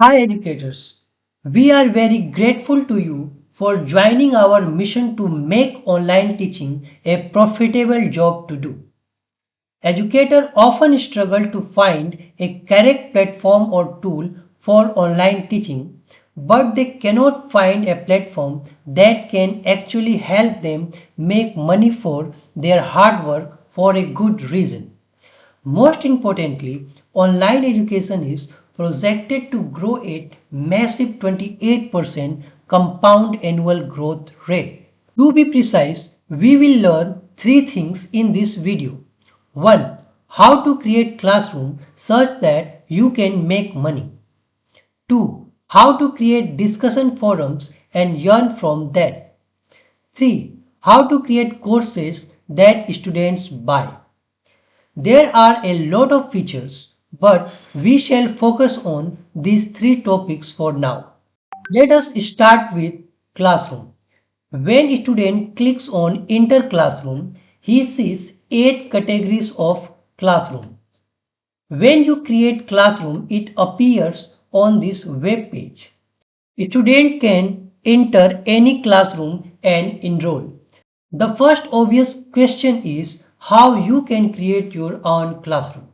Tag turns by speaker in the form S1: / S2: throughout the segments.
S1: Hi educators, we are very grateful to you for joining our mission to make online teaching a profitable job to do. Educators often struggle to find a correct platform or tool for online teaching, but they cannot find a platform that can actually help them make money for their hard work for a good reason. Most importantly, online education is projected to grow at massive 28% compound annual growth rate. To be precise, we will learn three things in this video. 1. How to create classroom such that you can make money. 2. How to create discussion forums and earn from that. 3. How to create courses that students buy. There are a lot of features, but we shall focus on these three topics for now. Let us start with classroom. When a student clicks on Enter Classroom, he sees 8 categories of classroom. When you create classroom, it appears on this web page. A student can enter any classroom and enroll. The first obvious question is how you can create your own classroom.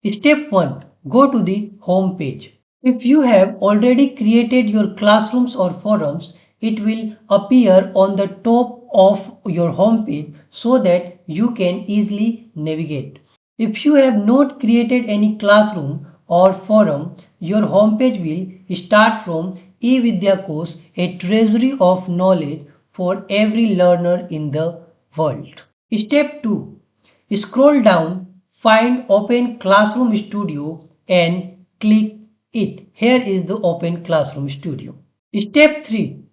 S1: Step 1. Go to the home page. If you have already created your classrooms or forums, it will appear on the top of your home page so that you can easily navigate. If you have not created any classroom or forum, your homepage will start from eVidyaKosh, a treasury of knowledge for every learner in the world. Step 2. Scroll down, find Open Classroom Studio and click it. Here is the Open Classroom Studio. Step 3.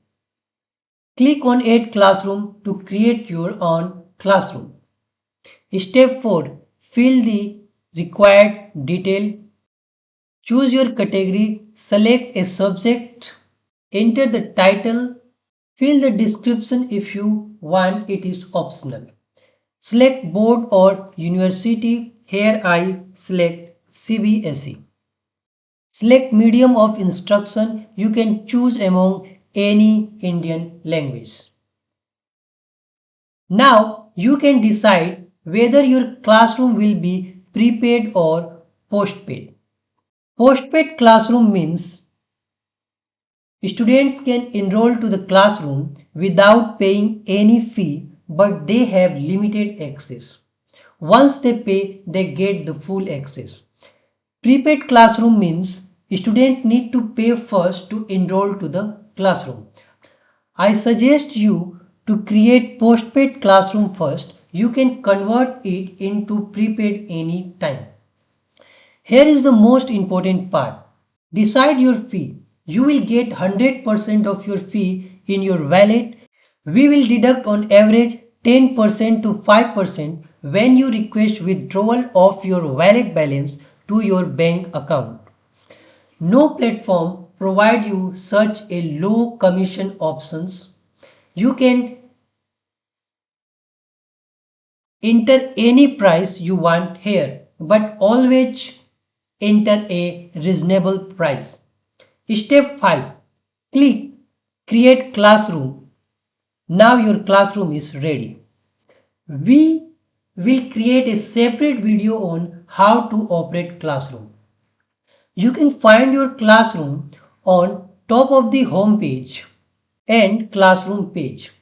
S1: Click on Add Classroom to create your own classroom. Step 4. Fill the required detail. Choose your category, select a subject, enter the title, fill the description if you want, it is optional. Select board or university, here I select CBSE. Select medium of instruction, you can choose among any Indian language. Now you can decide whether your classroom will be prepaid or postpaid. Postpaid classroom means students can enroll to the classroom without paying any fee, but they have limited access. Once they pay, they get the full access. Prepaid classroom means students need to pay first to enroll to the classroom. I suggest you to create postpaid classroom first. You can convert it into prepaid any time. Here is the most important part. Decide your fee. You will get 100% of your fee in your wallet. We will deduct on average 10% to 5% when you request withdrawal of your wallet balance to your bank account. No platform provide you such a low commission options. You can enter any price you want here, but always enter a reasonable price. Step 5. Click Create Classroom. Now your classroom is ready. We will create a separate video on how to operate classroom. You can find your classroom on top of the home page and classroom page.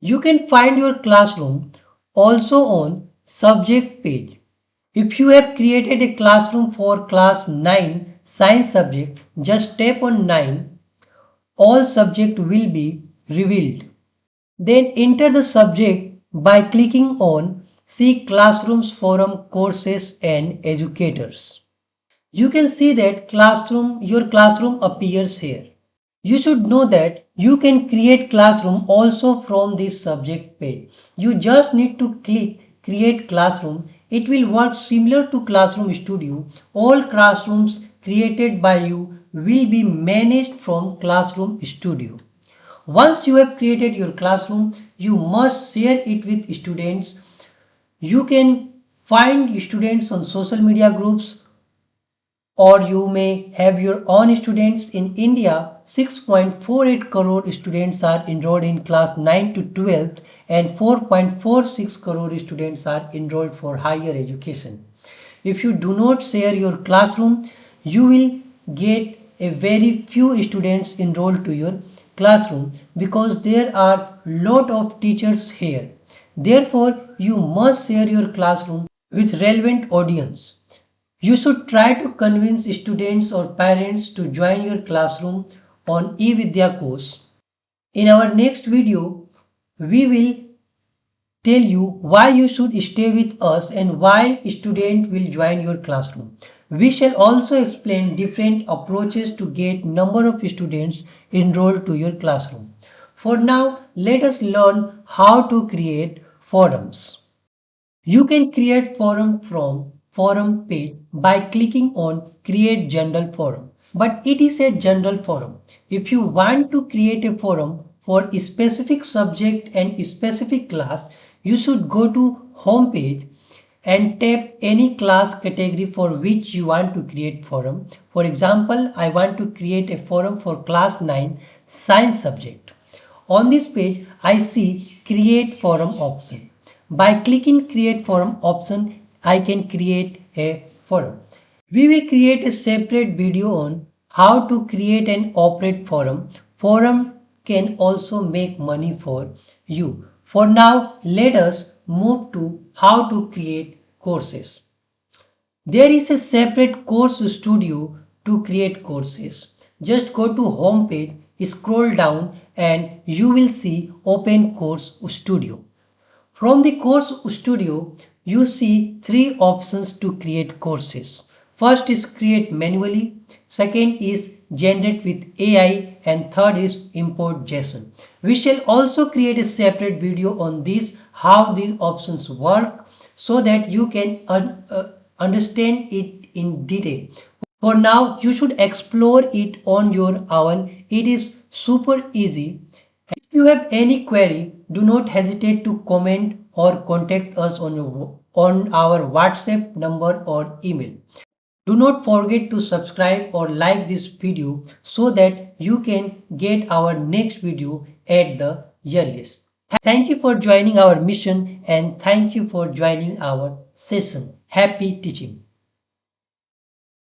S1: You can find your classroom also on subject page. If you have created a classroom for class 9 science subject, just tap on 9. All subject will be revealed. Then enter the subject by clicking on See Classrooms Forum Courses and Educators. You can see that your classroom appears here. You should know that you can create classroom also from this subject page. You just need to click Create Classroom. It will work similar to Classroom Studio. All classrooms created by you will be managed from Classroom Studio. Once you have created your classroom, you must share it with students. You can find students on social media groups or you may have your own students. In India, 6.48 crore students are enrolled in class 9 to 12 and 4.46 crore students are enrolled for higher education. If you do not share your classroom, you will get a very few students enrolled to your classroom because there are lot of teachers here. Therefore, you must share your classroom with relevant audience. You should try to convince students or parents to join your classroom on eVidyaKosh. In our next video, we will tell you why you should stay with us and why student will join your classroom. We shall also explain different approaches to get number of students enrolled to your classroom. For now, let us learn how to create forums. You can create forum from forum page by clicking on create general forum. But it is a general forum. If you want to create a forum for a specific subject and a specific class, you should go to home page and tap any class category for which you want to create forum. For example, I want to create a forum for class 9 science subject. On this page, I see create forum option. By clicking create forum option, I can create a forum. We will create a separate video on how to create and operate forum. Forum can also make money for you. For now, let us move to how to create courses. There is a separate course studio to create courses. Just go to home page, scroll down and you will see open course studio. From the course studio, you see three options to create courses. First is create manually, second is generate with AI and third is import JSON. We shall also create a separate video on this, how these options work so that you can understand it in detail. For now, you should explore it on your own. It is super easy. If you have any query, do not hesitate to comment or contact us on our WhatsApp number or email. Do not forget to subscribe or like this video so that you can get our next video at the earliest. Thank you for joining our mission and thank you for joining our session. Happy teaching.